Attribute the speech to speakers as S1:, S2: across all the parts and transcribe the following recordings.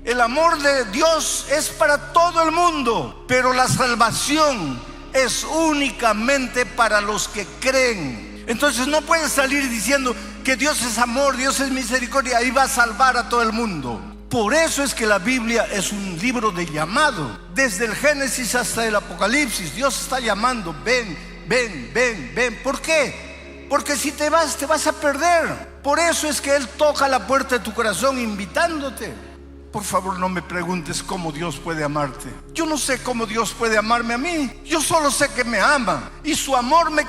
S1: El amor de Dios es para todo el mundo, pero la salvación es únicamente para los que creen. Entonces no puedes salir diciendo que Dios es amor, Dios es misericordia, y va a salvar a todo el mundo. Por eso es que la Biblia es un libro de llamado. Desde el Génesis hasta el Apocalipsis, Dios está llamando: ven, ven, ven, ven. ¿Por qué? Porque si te vas a perder. Por eso es que Él toca la puerta de tu corazón invitándote. Por favor, no me preguntes cómo Dios puede amarte. Yo no sé cómo Dios puede amarme a mí. Yo solo sé que me ama. Y su amor me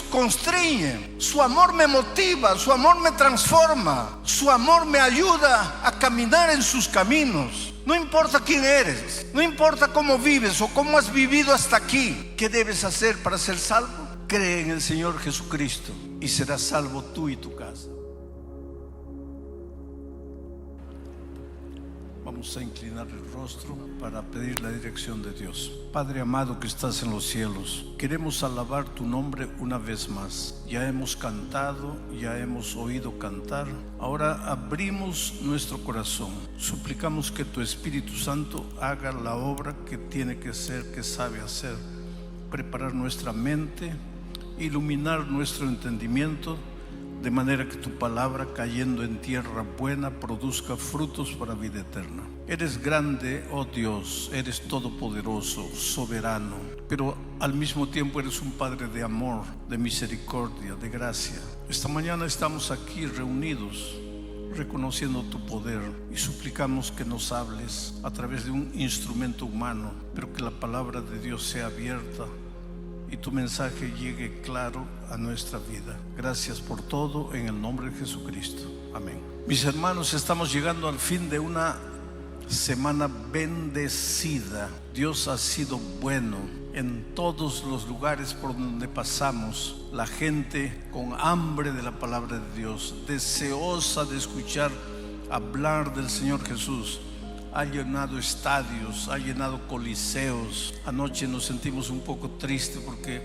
S1: constriñe. Su amor me motiva. Su amor me transforma. Su amor me ayuda a caminar en sus caminos. No importa quién eres. No importa cómo vives o cómo has vivido hasta aquí. ¿Qué debes hacer para ser salvo? Cree en el Señor Jesucristo y serás salvo tú y tu casa. Vamos a inclinar el rostro para pedir la dirección de Dios. Padre amado que estás en los cielos, queremos alabar tu nombre una vez más. Ya hemos cantado, ya hemos oído cantar. Ahora abrimos nuestro corazón. Suplicamos que tu Espíritu Santo haga la obra que tiene que ser, que sabe hacer. Preparar nuestra mente, iluminar nuestro entendimiento, de manera que tu palabra, cayendo en tierra buena, produzca frutos para vida eterna. Eres grande, oh Dios, eres todopoderoso, soberano, pero al mismo tiempo eres un Padre de amor, de misericordia, de gracia. Esta mañana estamos aquí reunidos, reconociendo tu poder, y suplicamos que nos hables a través de un instrumento humano, pero que la palabra de Dios sea abierta y tu mensaje llegue claro a nuestra vida. Gracias por todo, en el nombre de Jesucristo. Amén. Mis hermanos, estamos llegando al fin de una semana bendecida. Dios ha sido bueno en todos los lugares por donde pasamos. La gente con hambre de la palabra de Dios, deseosa de escuchar hablar del Señor Jesús, ha llenado estadios, ha llenado coliseos. Anoche nos sentimos un poco tristes porque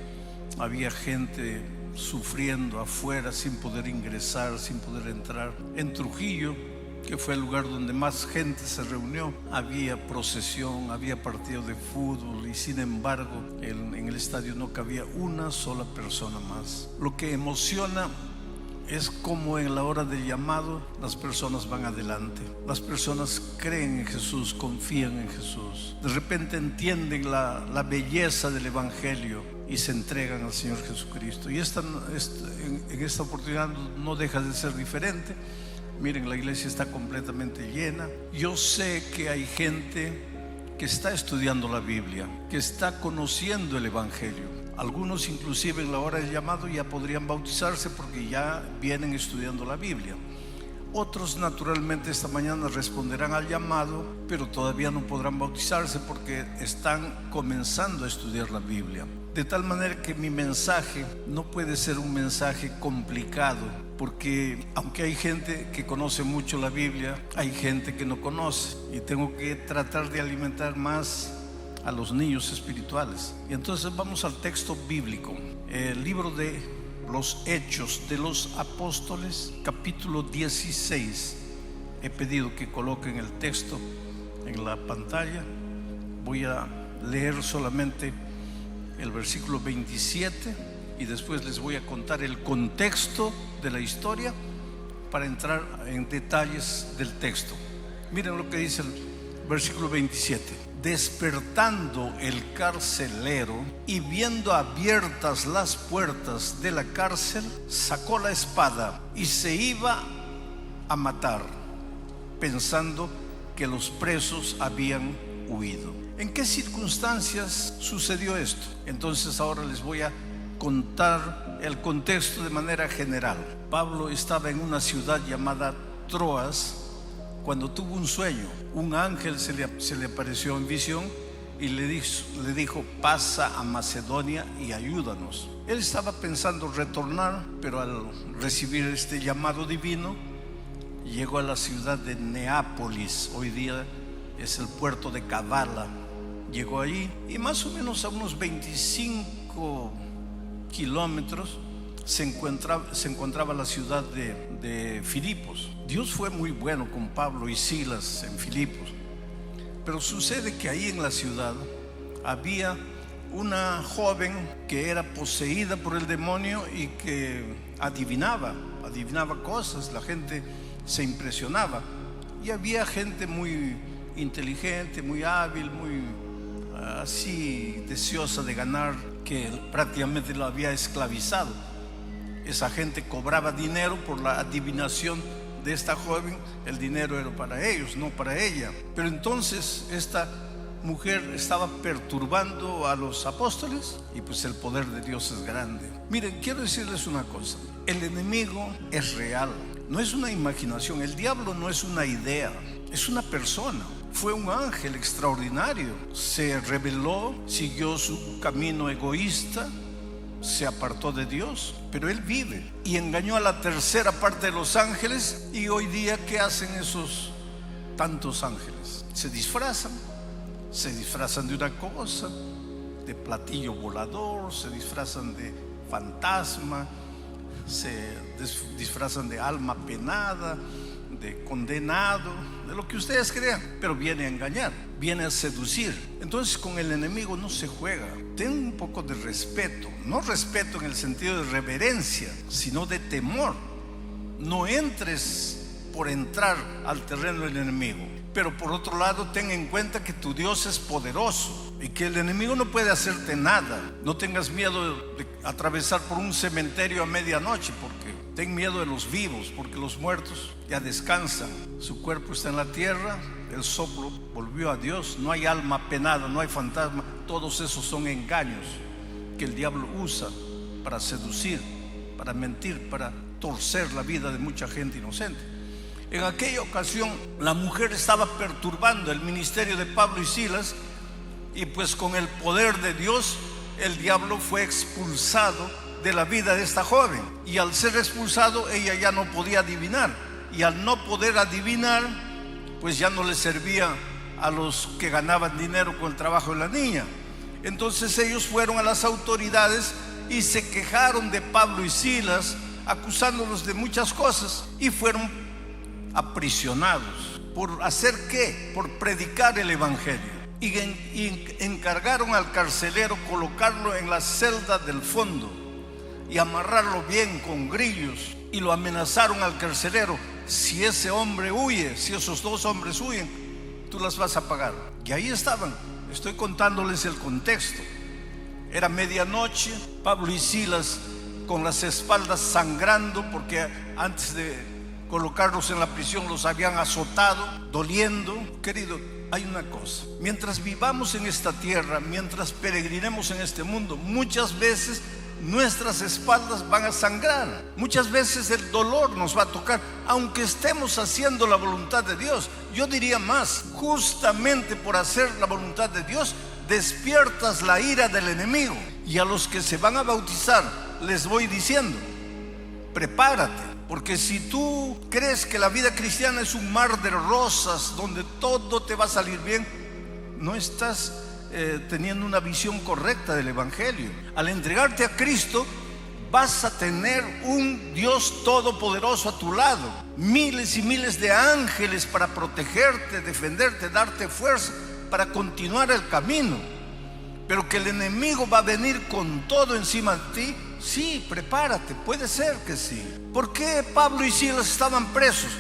S1: había gente sufriendo afuera sin poder ingresar, sin poder entrar. En Trujillo, que fue el lugar donde más gente se reunió, había procesión, había partido de fútbol, y sin embargo en el estadio no cabía una sola persona más. Lo que emociona es como en la hora del llamado las personas van adelante. Las personas creen en Jesús, confían en Jesús. De repente entienden la belleza del Evangelio y se entregan al Señor Jesucristo. Y en esta oportunidad no deja de ser diferente. Miren, la iglesia está completamente llena. Yo sé que hay gente que está estudiando la Biblia, que está conociendo el Evangelio. Algunos inclusive en la hora del llamado ya podrían bautizarse porque ya vienen estudiando la Biblia. Otros naturalmente esta mañana responderán al llamado, pero todavía no podrán bautizarse porque están comenzando a estudiar la Biblia. De tal manera que mi mensaje no puede ser un mensaje complicado, porque aunque hay gente que conoce mucho la Biblia, hay gente que no conoce, y tengo que tratar de alimentar más a los niños espirituales. Y entonces vamos al texto bíblico, el libro de los Hechos de los Apóstoles, capítulo 16. He pedido que coloquen el texto en la pantalla. Voy a leer solamente el versículo 27 y después les voy a contar el contexto de la historia para entrar en detalles del texto. Miren lo que dice el versículo 27. Despertando el carcelero y viendo abiertas las puertas de la cárcel, sacó la espada y se iba a matar, pensando que los presos habían huido. ¿En qué circunstancias sucedió esto? Entonces ahora les voy a contar el contexto de manera general. Pablo estaba en una ciudad llamada Troas cuando tuvo un sueño. Un ángel se le apareció en visión y le dijo: pasa a Macedonia y ayúdanos. Él estaba pensando retornar, pero al recibir este llamado divino llegó a la ciudad de Neápolis. Hoy día es el puerto de Kavala. Llegó allí y más o menos a unos 25 kilómetros se encontraba la ciudad de Filipos. Dios fue muy bueno con Pablo y Silas en Filipos, pero sucede que ahí en la ciudad había una joven que era poseída por el demonio y que adivinaba cosas. La gente se impresionaba, y había gente muy inteligente, muy hábil, muy así deseosa de ganar, que prácticamente lo había esclavizado. Esa gente cobraba dinero por la adivinación de esta joven. El dinero era para ellos, no para ella. Pero entonces esta mujer estaba perturbando a los apóstoles, y pues el poder de Dios es grande. Miren, quiero decirles una cosa: el enemigo es real, no es una imaginación. El diablo no es una idea, es una persona. Fue un ángel extraordinario, se rebeló, siguió su camino egoísta, se apartó de Dios, pero él vive y engañó a la tercera parte de los ángeles. Y hoy día, ¿qué hacen esos tantos ángeles? Se disfrazan de una cosa, de platillo volador, se disfrazan de fantasma, se disfrazan de alma penada, de condenado, de lo que ustedes crean, pero viene a engañar, viene a seducir. Entonces con el enemigo no se juega. Ten un poco de respeto, no respeto en el sentido de reverencia, sino de temor. No entres por entrar al terreno del enemigo. Pero por otro lado, ten en cuenta que tu Dios es poderoso y que el enemigo no puede hacerte nada. No tengas miedo de atravesar por un cementerio a medianoche, porque ten miedo de los vivos, porque los muertos ya descansan. Su cuerpo está en la tierra, el soplo volvió a Dios. No hay alma penada, no hay fantasma. Todos esos son engaños que el diablo usa para seducir, para mentir, para torcer la vida de mucha gente inocente. En aquella ocasión la mujer estaba perturbando el ministerio de Pablo y Silas, y pues con el poder de Dios el diablo fue expulsado de la vida de esta joven. Y al ser expulsado, ella ya no podía adivinar, y al no poder adivinar, pues ya no le servía a los que ganaban dinero con el trabajo de la niña. Entonces ellos fueron a las autoridades y se quejaron de Pablo y Silas, acusándolos de muchas cosas, y fueron aprisionados. ¿Por hacer qué? Por predicar el evangelio. Y encargaron al carcelero colocarlo en la celda del fondo y amarrarlo bien con grillos, y lo amenazaron al carcelero: si ese hombre huye, si esos dos hombres huyen, tú las vas a pagar. Y ahí estaban. Estoy contándoles el contexto. Era medianoche, Pablo y Silas con las espaldas sangrando, porque antes de colocarlos en la prisión los habían azotado, doliendo. Querido, hay una cosa: mientras vivamos en esta tierra, mientras peregrinemos en este mundo, muchas veces nuestras espaldas van a sangrar, muchas veces el dolor nos va a tocar, aunque estemos haciendo la voluntad de Dios. Yo diría más: justamente por hacer la voluntad de Dios, despiertas la ira del enemigo. Y a los que se van a bautizar les voy diciendo: prepárate, porque si tú crees que la vida cristiana es un mar de rosas donde todo te va a salir bien, no estás teniendo una visión correcta del evangelio. Al entregarte a Cristo, vas a tener un Dios todopoderoso a tu lado, miles y miles de ángeles para protegerte, defenderte, darte fuerza para continuar el camino. Pero que el enemigo va a venir con todo encima de ti, sí, prepárate, puede ser que sí. ¿Por qué Pablo y Silas estaban presos?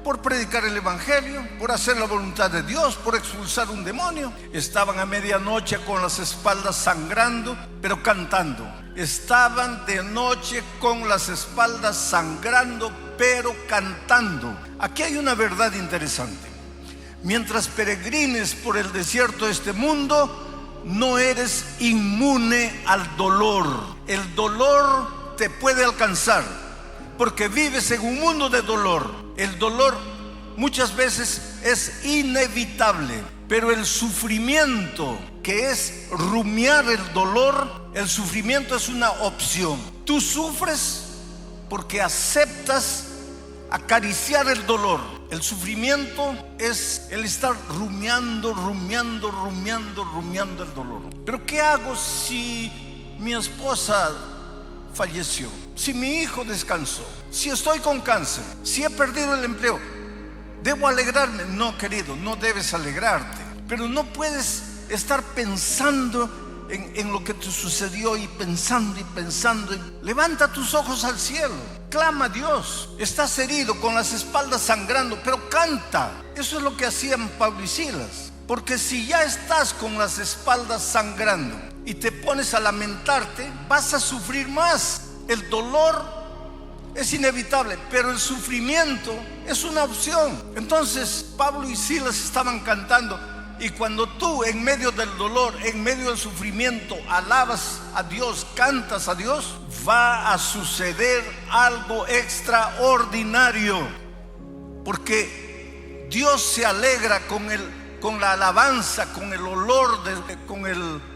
S1: Por predicar el evangelio, por hacer la voluntad de Dios, por expulsar un demonio. Estaban a medianoche con las espaldas sangrando, pero cantando. Estaban de noche con las espaldas sangrando, pero cantando. Aquí hay una verdad interesante: mientras peregrines por el desierto de este mundo, no eres inmune al dolor. El dolor te puede alcanzar, porque vives en un mundo de dolor. El dolor muchas veces es inevitable, pero el sufrimiento, que es rumiar el dolor, el sufrimiento es una opción. Tú sufres porque aceptas acariciar el dolor. El sufrimiento es el estar rumiando el dolor. Pero ¿qué hago si mi esposa falleció, si mi hijo descansó, si estoy con cáncer, si he perdido el empleo, ¿debo alegrarme? No, querido, no debes alegrarte. Pero no puedes estar pensando en lo que te sucedió y pensando. Levanta tus ojos al cielo, clama a Dios. Estás herido, con las espaldas sangrando, pero canta. Eso es lo que hacían Pablo y Silas. Porque si ya estás con las espaldas sangrando y te pones a lamentarte, vas a sufrir más. El dolor es inevitable, pero el sufrimiento es una opción. Entonces Pablo y Silas estaban cantando. Y cuando tú, en medio del dolor, en medio del sufrimiento, alabas a Dios, cantas a Dios, va a suceder algo extraordinario. Porque Dios se alegra con la alabanza, con el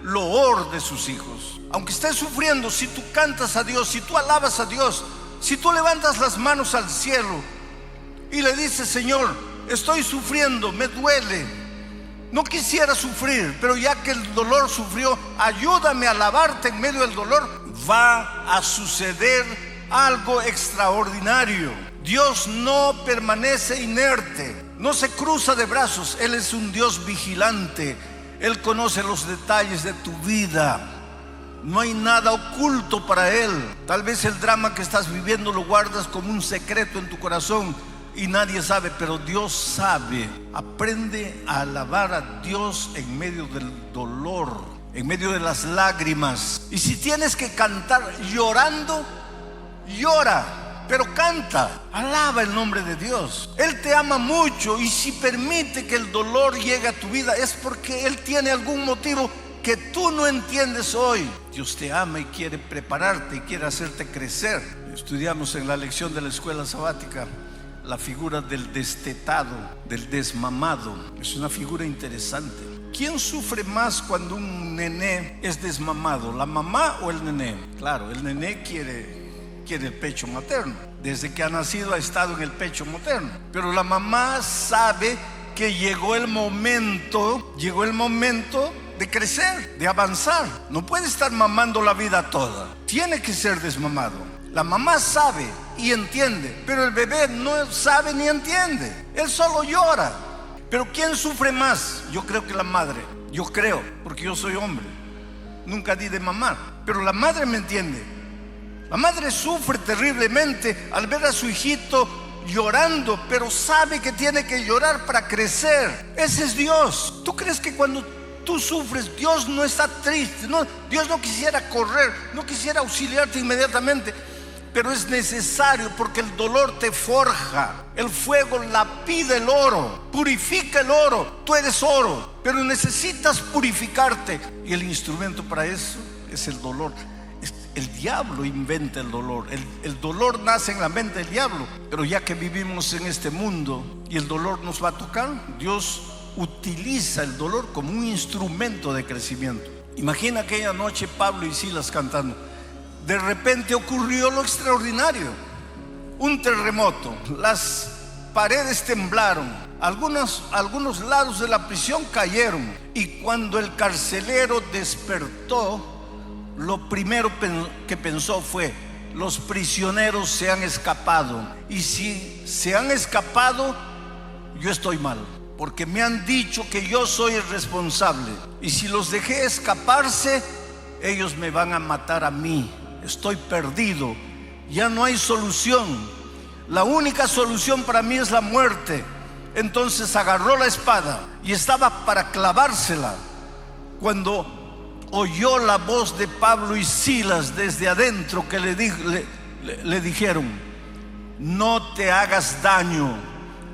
S1: loor de sus hijos. Aunque estés sufriendo, si tú cantas a Dios, si tú alabas a Dios, si tú levantas las manos al cielo y le dices: Señor, estoy sufriendo, me duele, no quisiera sufrir, pero ya que el dolor sufrió, ayúdame a alabarte en medio del dolor, va a suceder algo extraordinario. Dios no permanece inerte, no se cruza de brazos. Él es un Dios vigilante. Él conoce los detalles de tu vida. No hay nada oculto para Él. Tal vez el drama que estás viviendo lo guardas como un secreto en tu corazón y nadie sabe, pero Dios sabe. Aprende a alabar a Dios en medio del dolor, en medio de las lágrimas. Y si tienes que cantar llorando, llora, pero canta, alaba el nombre de Dios. Él te ama mucho, y si permite que el dolor llegue a tu vida es porque Él tiene algún motivo que tú no entiendes hoy. Dios te ama y quiere prepararte y quiere hacerte crecer. Estudiamos en la lección de la escuela sabática la figura del destetado, del desmamado. Es una figura interesante. ¿Quién sufre más cuando un nené es desmamado, la mamá o el nené? Claro, el nené quiere el pecho materno. Desde que ha nacido ha estado en el pecho materno. Pero la mamá sabe que llegó el momento de crecer, de avanzar. No puede estar mamando la vida toda. Tiene que ser desmamado. La mamá sabe y entiende, pero el bebé no sabe ni entiende. Él solo llora. Pero ¿quién sufre más? Yo creo que la madre. Yo creo, porque yo soy hombre. Nunca di de mamar, pero la madre me entiende. La madre sufre terriblemente al ver a su hijito llorando, pero sabe que tiene que llorar para crecer. Ese es Dios. ¿Tú crees que cuando tú sufres, Dios no está triste? No, Dios no quisiera correr, no quisiera auxiliarte inmediatamente. Pero es necesario, porque el dolor te forja. El fuego lapida el oro, purifica el oro. Tú eres oro, pero necesitas purificarte. Y el instrumento para eso es el dolor. El diablo inventa el dolor. El dolor nace en la mente del diablo. Pero ya que vivimos en este mundo y el dolor nos va a tocar, Dios utiliza el dolor como un instrumento de crecimiento. Imagina aquella noche Pablo y Silas cantando. De repente ocurrió lo extraordinario. Un terremoto, las paredes temblaron, algunos lados de la prisión cayeron. Y cuando el carcelero despertó, lo primero que pensó fue: los prisioneros se han escapado. Y si se han escapado, yo estoy mal, porque me han dicho que yo soy el responsable. Y si los dejé escaparse, ellos me van a matar a mí. Estoy perdido, ya no hay solución. La única solución para mí es la muerte. Entonces agarró la espada y estaba para clavársela, cuando oyó la voz de Pablo y Silas desde adentro, que le dijeron: no te hagas daño,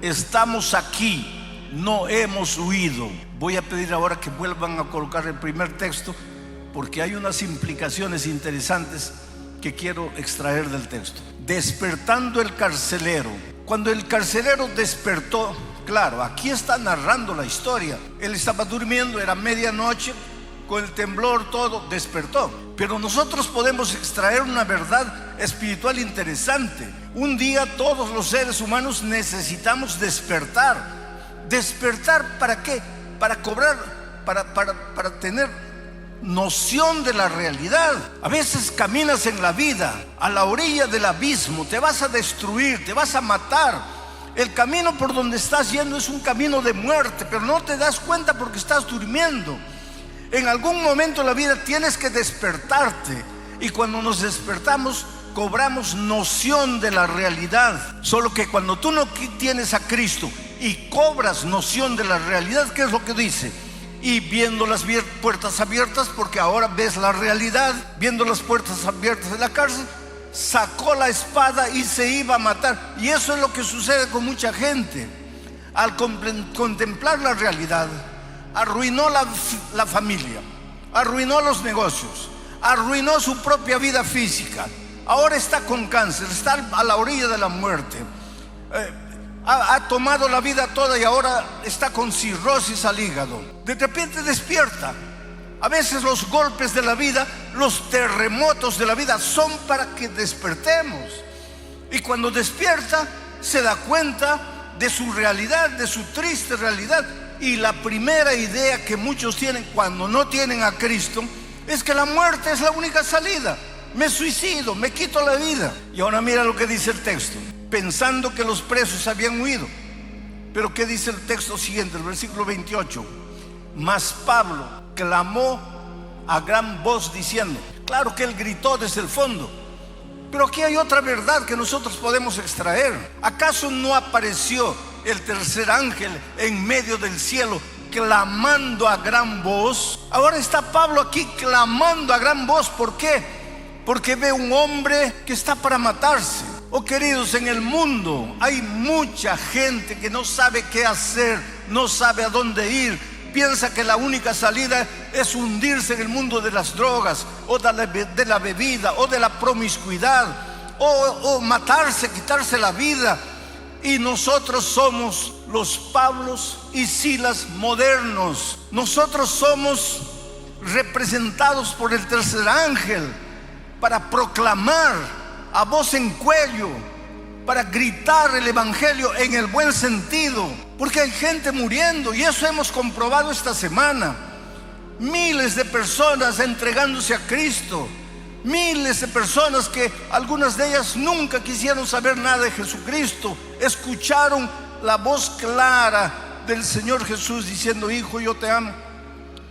S1: estamos aquí, no hemos huido. Voy a pedir ahora que vuelvan a colocar el primer texto, porque hay unas implicaciones interesantes que quiero extraer del texto. Despertando el carcelero. Cuando el carcelero despertó, claro, aquí está narrando la historia. Él estaba durmiendo, era medianoche, con el temblor, todo, despertó. Pero nosotros podemos extraer una verdad espiritual interesante. Un día todos los seres humanos necesitamos despertar. ¿Despertar para qué? Para cobrar, para tener noción de la realidad. A veces caminas en la vida a la orilla del abismo, te vas a destruir, te vas a matar. El camino por donde estás yendo es un camino de muerte, pero no te das cuenta porque estás durmiendo. En algún momento de la vida tienes que despertarte, y cuando nos despertamos cobramos noción de la realidad. Solo que cuando tú no tienes a Cristo y cobras noción de la realidad, ¿qué es lo que dice? Y viendo las puertas abiertas, porque ahora ves la realidad, viendo las puertas abiertas de la cárcel, sacó la espada y se iba a matar. Y eso es lo que sucede con mucha gente. Al contemplar la realidad, arruinó la familia, arruinó los negocios, arruinó su propia vida física. Ahora está con cáncer, está a la orilla de la muerte. Ha tomado la vida toda y ahora está con cirrosis al hígado. De repente despierta. A veces los golpes de la vida, los terremotos de la vida son para que despertemos. Y cuando despierta se da cuenta de su realidad, de su triste realidad. Y la primera idea que muchos tienen cuando no tienen a Cristo es que la muerte es la única salida. Me suicido, me quito la vida. Y ahora mira lo que dice el texto, pensando que los presos habían huido. Pero ¿qué dice el texto siguiente, el versículo 28? Mas Pablo clamó a gran voz diciendo. Claro que él gritó desde el fondo, pero aquí hay otra verdad que nosotros podemos extraer. ¿Acaso no apareció el tercer ángel en medio del cielo clamando a gran voz? Ahora está Pablo aquí clamando a gran voz. ¿Por qué? Porque ve un hombre que está para matarse. Oh queridos, en el mundo hay mucha gente que no sabe qué hacer, no sabe a dónde ir. Piensa que la única salida es hundirse en el mundo de las drogas, o de la bebida, o de la promiscuidad, o matarse, quitarse la vida. Y nosotros somos los Pablos y Silas modernos. Nosotros somos representados por el tercer ángel para proclamar a voz en cuello, para gritar el evangelio en el buen sentido, porque hay gente muriendo, y eso hemos comprobado esta semana. Miles de personas entregándose a Cristo, miles de personas que algunas de ellas nunca quisieron saber nada de Jesucristo, escucharon la voz clara del Señor Jesús diciendo: hijo, yo te amo,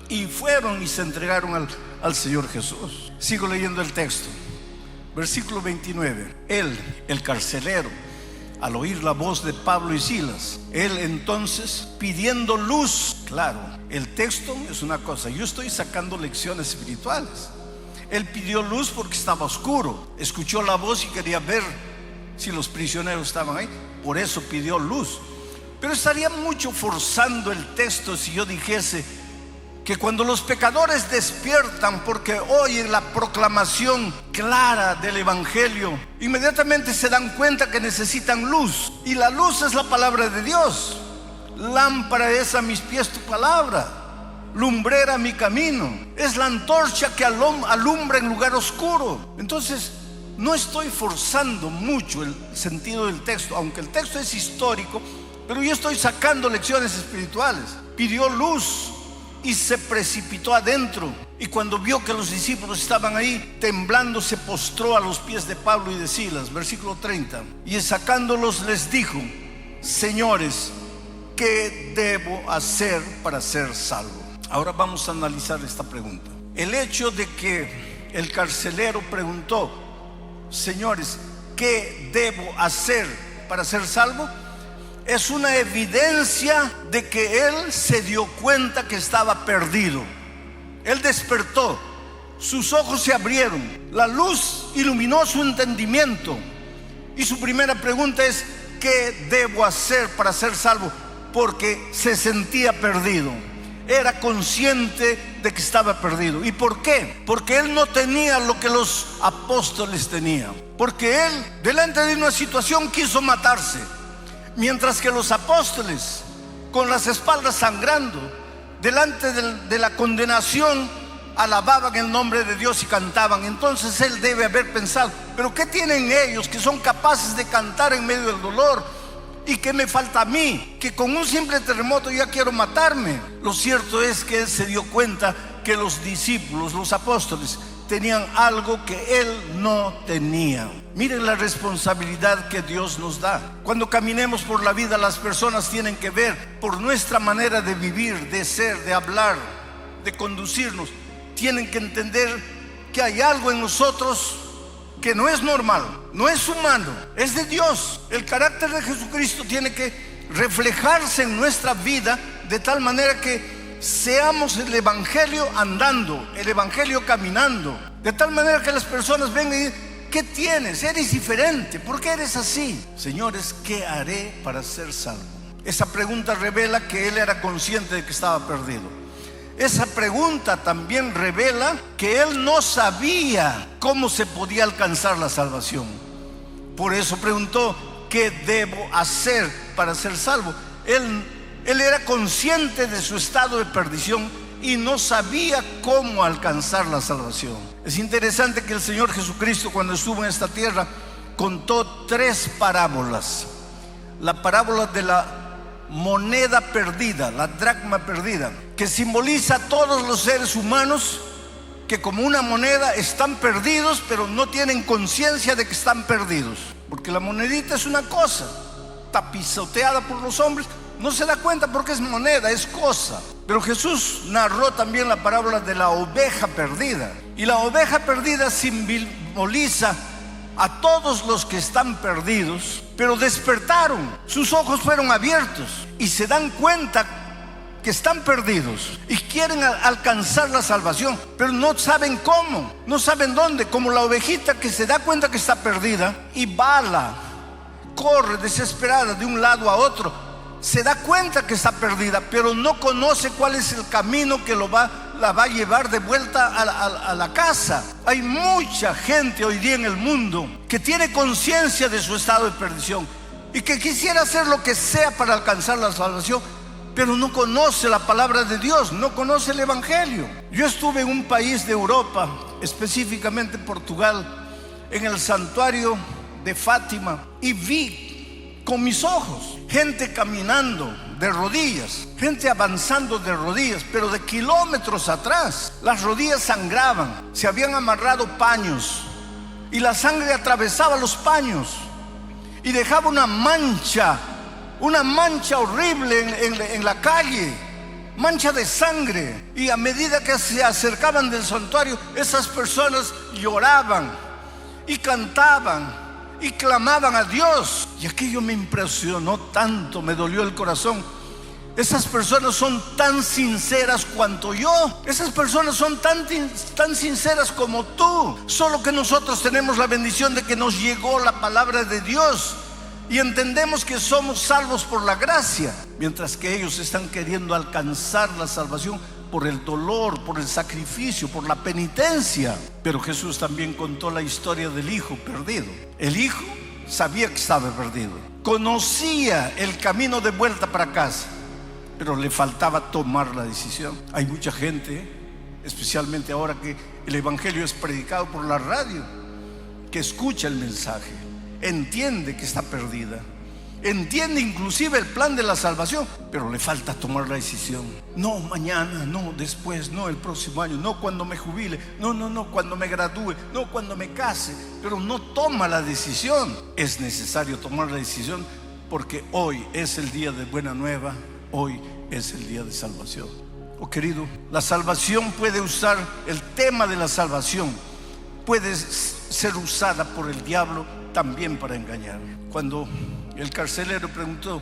S1: y fueron y se entregaron al Señor Jesús. Sigo leyendo el texto, versículo 29. Él, el carcelero, al oír la voz de Pablo y Silas, él entonces pidiendo luz. Claro, el texto es una cosa, yo estoy sacando lecciones espirituales. Él pidió luz porque estaba oscuro, escuchó la voz y quería ver si los prisioneros estaban ahí, por eso pidió luz. Pero estaría mucho forzando el texto si yo dijese que cuando los pecadores despiertan porque oyen la proclamación clara del evangelio, inmediatamente se dan cuenta que necesitan luz, y la luz es la palabra de Dios. Lámpara es a mis pies tu palabra, lumbrera mi camino. Es la antorcha que alumbra en lugar oscuro. Entonces no estoy forzando mucho el sentido del texto, aunque el texto es histórico, pero yo estoy sacando lecciones espirituales. Pidió luz y se precipitó adentro, y cuando vio que los discípulos estaban ahí, temblando se postró a los pies de Pablo y de Silas. Versículo 30. Y sacándolos les dijo: señores, ¿qué debo hacer para ser salvo? Ahora vamos a analizar esta pregunta. El hecho de que el carcelero preguntó: señores, ¿qué debo hacer para ser salvo?, es una evidencia de que él se dio cuenta que estaba perdido. Él despertó, sus ojos se abrieron, la luz iluminó su entendimiento, y su primera pregunta es: ¿qué debo hacer para ser salvo? Porque se sentía perdido, era consciente de que estaba perdido. ¿Y por qué? Porque él no tenía lo que los apóstoles tenían, porque él, delante de una situación, quiso matarse. Mientras que los apóstoles, con las espaldas sangrando, delante de la condenación, alababan el nombre de Dios y cantaban. Entonces él debe haber pensado: ¿pero qué tienen ellos que son capaces de cantar en medio del dolor? ¿Y qué me falta a mí? Que con un simple terremoto ya quiero matarme. Lo cierto es que él se dio cuenta que los discípulos, los apóstoles, tenían algo que él no tenía. Miren la responsabilidad que Dios nos da. Cuando caminemos por la vida, las personas tienen que ver por nuestra manera de vivir, de ser, de hablar, de conducirnos. Tienen que entender que hay algo en nosotros que no es normal, no es humano, es de Dios. El carácter de Jesucristo tiene que reflejarse en nuestra vida de tal manera que seamos el evangelio andando, el evangelio caminando, de tal manera que las personas vengan y digan: ¿qué tienes? Eres diferente, ¿por qué eres así? Señores, ¿qué haré para ser salvo? Esa pregunta revela que él era consciente de que estaba perdido. Esa pregunta también revela que él no sabía cómo se podía alcanzar la salvación. Por eso preguntó: ¿qué debo hacer para ser salvo? Él era consciente de su estado de perdición y no sabía cómo alcanzar la salvación. Es interesante que el Señor Jesucristo, cuando estuvo en esta tierra, contó 3 parábolas. La parábola de la moneda perdida, la dracma perdida, que simboliza a todos los seres humanos que como una moneda están perdidos, pero no tienen conciencia de que están perdidos. Porque la monedita es una cosa, está pisoteada por los hombres, no se da cuenta porque es moneda, es cosa. Pero Jesús narró también la parábola de la oveja perdida. Y la oveja perdida simboliza a todos los que están perdidos, pero despertaron, sus ojos fueron abiertos y se dan cuenta que están perdidos y quieren alcanzar la salvación, pero no saben cómo, no saben dónde. Como la ovejita que se da cuenta que está perdida y bala, corre desesperada de un lado a otro. Se da cuenta que está perdida, pero no conoce cuál es el camino que la va a llevar de vuelta a la casa. Hay mucha gente hoy día en el mundo que tiene conciencia de su estado de perdición y que quisiera hacer lo que sea para alcanzar la salvación, pero no conoce la palabra de Dios, no conoce el evangelio. Yo estuve en un país de Europa, específicamente Portugal, en el santuario de Fátima, y vi con mis ojos gente caminando de rodillas, gente avanzando de rodillas, pero de kilómetros atrás. Las rodillas sangraban, se habían amarrado paños y la sangre atravesaba los paños y dejaba una mancha horrible en la calle, mancha de sangre. Y a medida que se acercaban del santuario, esas personas lloraban y cantaban y clamaban a Dios. Y aquello me impresionó tanto, me dolió el corazón. Esas personas son tan sinceras cuanto yo. Esas personas son tan sinceras como tú. Solo que nosotros tenemos la bendición de que nos llegó la palabra de Dios y entendemos que somos salvos por la gracia, mientras que ellos están queriendo alcanzar la salvación por el dolor, por el sacrificio, por la penitencia. Pero Jesús también contó la historia del hijo perdido. El hijo sabía que estaba perdido, conocía el camino de vuelta para casa, pero le faltaba tomar la decisión. Hay mucha gente, especialmente ahora que el evangelio es predicado por la radio, que escucha el mensaje, entiende que está perdida, entiende inclusive el plan de la salvación, pero le falta tomar la decisión. No mañana, no después, no el próximo año, no cuando me jubile, no cuando me gradúe, no cuando me case, pero no toma la decisión. Es necesario tomar la decisión porque hoy es el día de buena nueva, hoy es el día de salvación. Oh querido, la salvación puede usar, el tema de la salvación puede ser usada por el diablo también para engañar. Cuando el carcelero preguntó: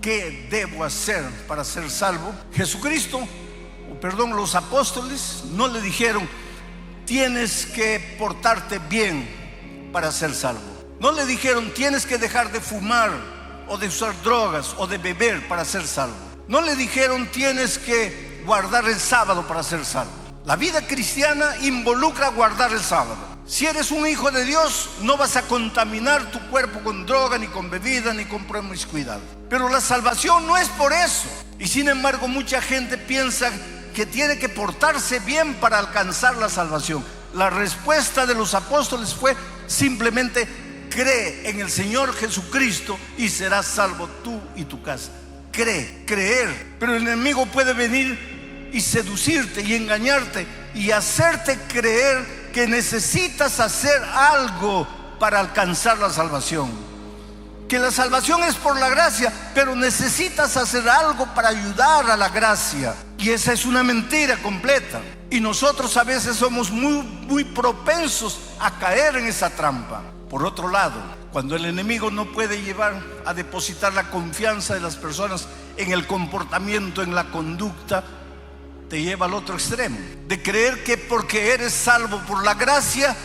S1: ¿qué debo hacer para ser salvo? Los apóstoles no le dijeron: tienes que portarte bien para ser salvo. No le dijeron: tienes que dejar de fumar o de usar drogas o de beber para ser salvo. No le dijeron: tienes que guardar el sábado para ser salvo. La vida cristiana involucra guardar el sábado. Si eres un hijo de Dios, no vas a contaminar tu cuerpo con droga, ni con bebida, ni con promiscuidad. Pero la salvación no es por eso. Y sin embargo, mucha gente piensa que tiene que portarse bien para alcanzar la salvación. La respuesta de los apóstoles fue simplemente: cree en el Señor Jesucristo y serás salvo tú y tu casa. Creer. Pero el enemigo puede venir y seducirte y engañarte y hacerte creer que necesitas hacer algo para alcanzar la salvación. Que la salvación es por la gracia, pero necesitas hacer algo para ayudar a la gracia. Y esa es una mentira completa. Y nosotros a veces somos muy propensos a caer en esa trampa. Por otro lado, cuando el enemigo no puede llevar a depositar la confianza de las personas en el comportamiento, en la conducta, te lleva al otro extremo, de creer que porque eres salvo por la gracia,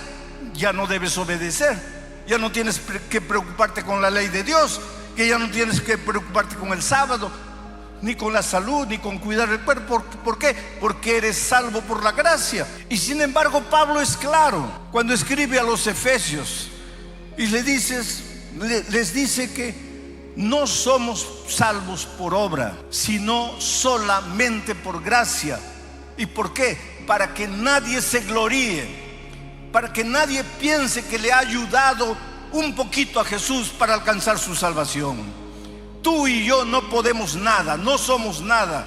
S1: ya no debes obedecer, ya no tienes que preocuparte con la ley de Dios, que ya no tienes que preocuparte con el sábado, ni con la salud, ni con cuidar el cuerpo. ¿Por qué? Porque eres salvo por la gracia. Y sin embargo, Pablo es claro cuando escribe a los Efesios y les dice que no somos salvos por obra, sino solamente por gracia. ¿Y por qué? Para que nadie se gloríe, para que nadie piense que le ha ayudado un poquito a Jesús para alcanzar su salvación. Tú y yo no podemos nada, no somos nada.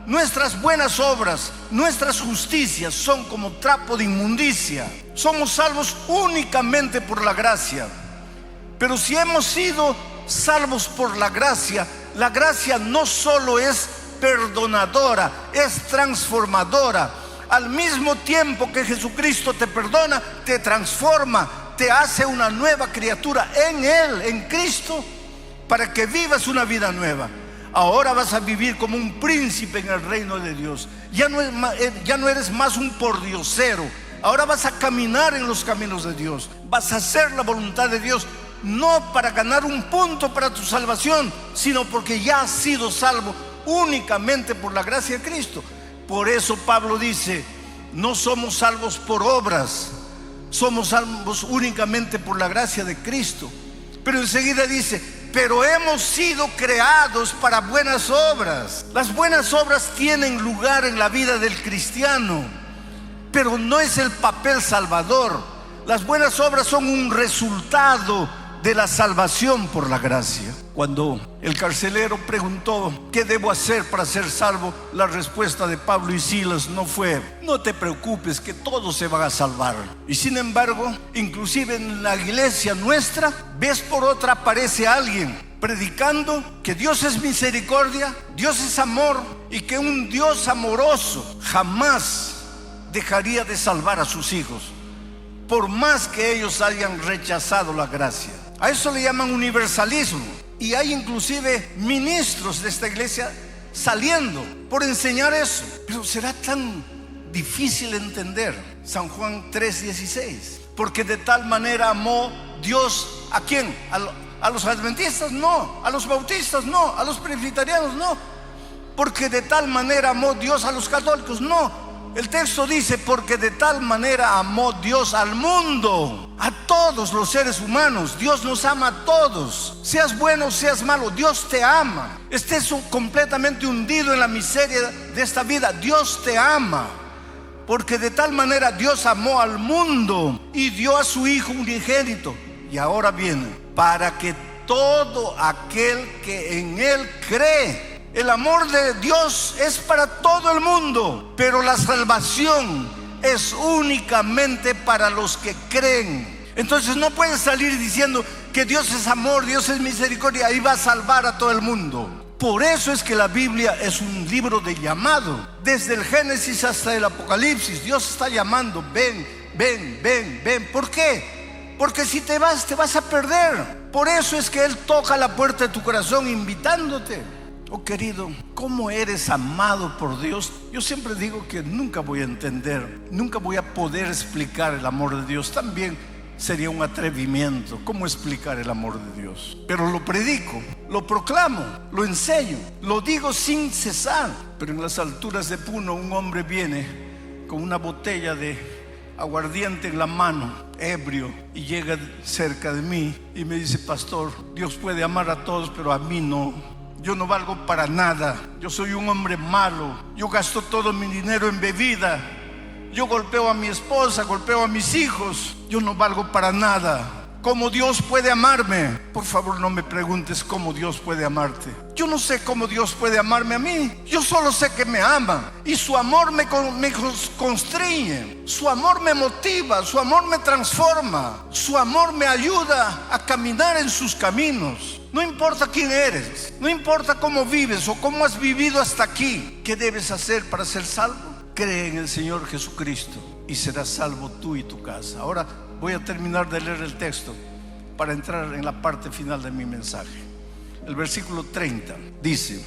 S1: Nuestras buenas obras, nuestras justicias son como trapo de inmundicia. Somos salvos únicamente por la gracia. Pero si hemos sido salvos por la gracia no solo es perdonadora, es transformadora. Al mismo tiempo que Jesucristo te perdona, te transforma, te hace una nueva criatura en Él, en Cristo, para que vivas una vida nueva. Ahora vas a vivir como un príncipe en el reino de Dios. Ya no eres más un pordiosero. Ahora vas a caminar en los caminos de Dios. Vas a hacer la voluntad de Dios, no para ganar un punto para tu salvación, sino porque ya has sido salvo únicamente por la gracia de Cristo. Por eso Pablo dice, no somos salvos por obras, somos salvos únicamente por la gracia de Cristo. Pero enseguida dice, pero hemos sido creados para buenas obras. Las buenas obras tienen lugar en la vida del cristiano, pero no es el papel salvador. Las buenas obras son un resultado de la salvación por la gracia. Cuando el carcelero preguntó, ¿qué debo hacer para ser salvo?, la respuesta de Pablo y Silas no fue, no te preocupes, que todos se van a salvar. Y sin embargo, inclusive en la iglesia nuestra, vez por otra aparece alguien predicando que Dios es misericordia, Dios es amor, y que un Dios amoroso jamás dejaría de salvar a sus hijos, por más que ellos hayan rechazado la gracia. A eso le llaman universalismo. Y hay inclusive ministros de esta iglesia saliendo por enseñar eso. Pero será tan difícil entender. San Juan 3:16. Porque de tal manera amó Dios, ¿a quién? ¿A los adventistas? No. ¿A los bautistas? No. ¿A los presbiterianos? No. Porque de tal manera amó Dios a los católicos. No. El texto dice, porque de tal manera amó Dios al mundo, a todos los seres humanos. Dios nos ama a todos, seas bueno o seas malo, Dios te ama. Estés completamente hundido en la miseria de esta vida, Dios te ama. Porque de tal manera Dios amó al mundo y dio a su Hijo unigénito. Y ahora viene, para que todo aquel que en Él cree. El amor de Dios es para todo el mundo, pero la salvación es únicamente para los que creen. Entonces no puedes salir diciendo que Dios es amor, Dios es misericordia y va a salvar a todo el mundo. Por eso es que la Biblia es un libro de llamado. Desde el Génesis hasta el Apocalipsis, Dios está llamando, ven, ven, ven, ven. ¿Por qué? Porque si te vas a perder. Por eso es que Él toca la puerta de tu corazón invitándote. Oh querido, ¿cómo eres amado por Dios? Yo siempre digo que nunca voy a entender, nunca voy a poder explicar el amor de Dios. También sería un atrevimiento, ¿cómo explicar el amor de Dios? Pero lo predico, lo proclamo, lo enseño, lo digo sin cesar. Pero en las alturas de Puno un hombre viene con una botella de aguardiente en la mano, ebrio, y llega cerca de mí y me dice, pastor, Dios puede amar a todos, pero a mí no. Yo no valgo para nada. Yo soy un hombre malo. Yo gasto todo mi dinero en bebida. Yo golpeo a mi esposa, golpeo a mis hijos. Yo no valgo para nada. ¿Cómo Dios puede amarme? Por favor, no me preguntes cómo Dios puede amarte. Yo no sé cómo Dios puede amarme a mí. Yo solo sé que me ama. Y su amor me constriñe. Su amor me motiva. Su amor me transforma. Su amor me ayuda a caminar en sus caminos. No importa quién eres. No importa cómo vives o cómo has vivido hasta aquí. ¿Qué debes hacer para ser salvo? Cree en el Señor Jesucristo y serás salvo tú y tu casa. Ahora voy a terminar de leer el texto para entrar en la parte final de mi mensaje. El versículo 30 dice: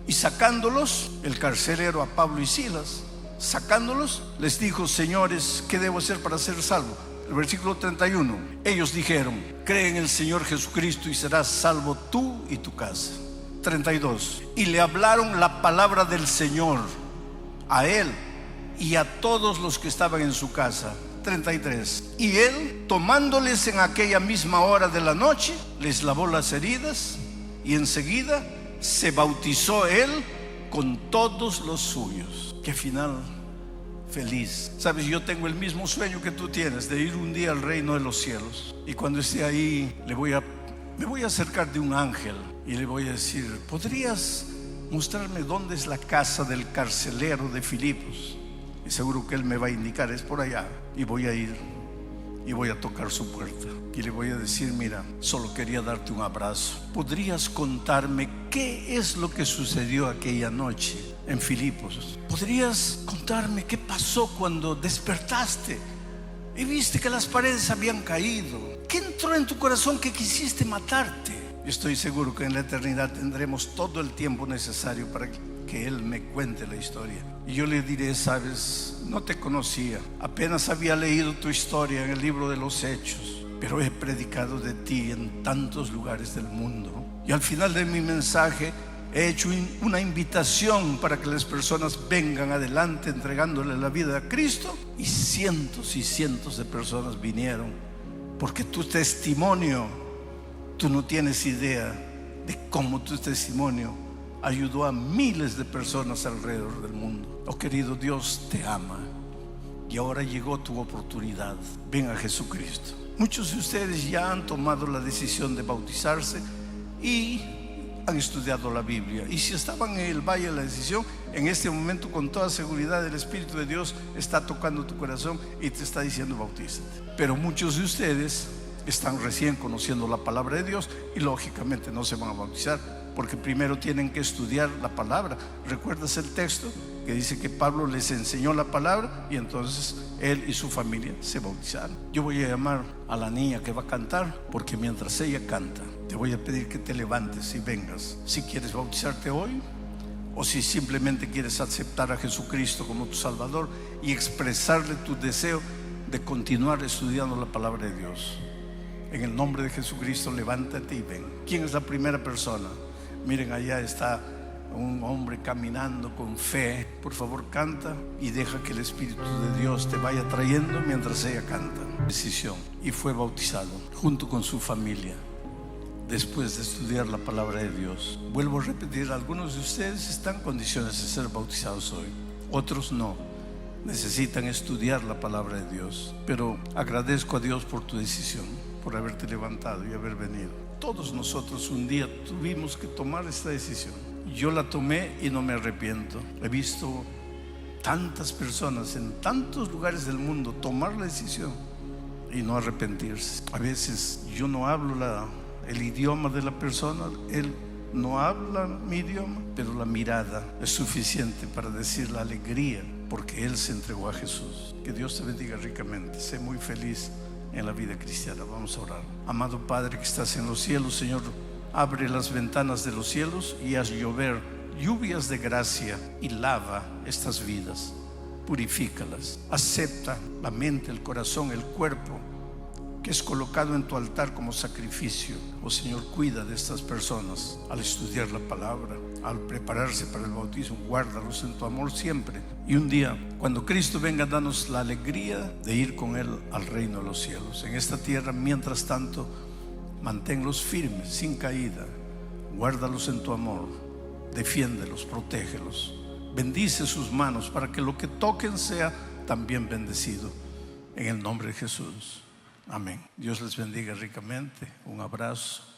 S1: y sacándolos, el carcelero a Pablo y Silas, sacándolos, les dijo: señores, ¿qué debo hacer para ser salvo? El versículo 31, ellos dijeron: cree en el Señor Jesucristo y serás salvo tú y tu casa. 32, y le hablaron la palabra del Señor a él y a todos los que estaban en su casa. 33, y él, tomándoles en aquella misma hora de la noche, les lavó las heridas, y enseguida se bautizó él con todos los suyos. Qué final feliz. Sabes, yo tengo el mismo sueño que tú tienes, de ir un día al reino de los cielos. Y cuando esté ahí, me voy a acercar de un ángel y le voy a decir: ¿podrías mostrarme dónde es la casa del carcelero de Filipos? Y seguro que él me va a indicar: es por allá. Y voy a ir y voy a tocar su puerta y le voy a decir: mira, solo quería darte un abrazo. ¿Podrías contarme qué es lo que sucedió aquella noche en Filipos? ¿Podrías contarme qué pasó cuando despertaste y viste que las paredes habían caído? ¿Qué entró en tu corazón que quisiste matarte? Yo estoy seguro que en la eternidad tendremos todo el tiempo necesario para que él me cuente la historia. Y yo le diré: sabes, no te conocía, apenas había leído tu historia en el libro de los Hechos, pero he predicado de ti en tantos lugares del mundo. Y al final de mi mensaje he hecho una invitación para que las personas vengan adelante entregándole la vida a Cristo, y cientos de personas vinieron, porque tu testimonio, tú no tienes idea de cómo tu testimonio ayudó a miles de personas alrededor del mundo. Oh querido, Dios te ama y ahora llegó tu oportunidad. Ven a Jesucristo. Muchos de ustedes ya han tomado la decisión de bautizarse y han estudiado la Biblia, y si estaban en el valle de la decisión, en este momento con toda seguridad el Espíritu de Dios está tocando tu corazón y te está diciendo: bautízate. Pero muchos de ustedes están recién conociendo la palabra de Dios y lógicamente no se van a bautizar, porque primero tienen que estudiar la palabra. ¿Recuerdas el texto que dice que Pablo les enseñó la palabra y entonces él y su familia se bautizaron? Yo voy a llamar a la niña que va a cantar, porque mientras ella canta te voy a pedir que te levantes y vengas. Si quieres bautizarte hoy, o si simplemente quieres aceptar a Jesucristo como tu Salvador y expresarle tu deseo de continuar estudiando la palabra de Dios. En el nombre de Jesucristo, levántate y ven. ¿Quién es la primera persona? Miren, allá está un hombre caminando con fe. Por favor, canta y deja que el Espíritu de Dios te vaya trayendo mientras ella canta. Decisión. Y fue bautizado junto con su familia después de estudiar la palabra de Dios. Vuelvo a repetir: algunos de ustedes están en condiciones de ser bautizados hoy, otros no. Necesitan estudiar la palabra de Dios. Pero agradezco a Dios por tu decisión, por haberte levantado y haber venido. Todos nosotros un día tuvimos que tomar esta decisión. Yo la tomé y no me arrepiento. He visto tantas personas en tantos lugares del mundo tomar la decisión y no arrepentirse. A veces yo no hablo el idioma de la persona, él no habla mi idioma, pero la mirada es suficiente para decir la alegría, porque él se entregó a Jesús. Que Dios te bendiga ricamente. Sé muy feliz en la vida cristiana. Vamos a orar. Amado Padre que estás en los cielos, Señor, abre las ventanas de los cielos y haz llover lluvias de gracia y lava estas vidas, purifícalas. Acepta la mente, el corazón, el cuerpo que es colocado en tu altar como sacrificio. Oh Señor, cuida de estas personas al estudiar la palabra, al prepararse para el bautismo. Guárdalos en tu amor siempre. Y un día, cuando Cristo venga, danos la alegría de ir con Él al reino de los cielos. En esta tierra, mientras tanto, manténlos firmes, sin caída. Guárdalos en tu amor. Defiéndelos, protégelos. Bendice sus manos para que lo que toquen sea también bendecido. En el nombre de Jesús. Amén. Dios les bendiga ricamente. Un abrazo.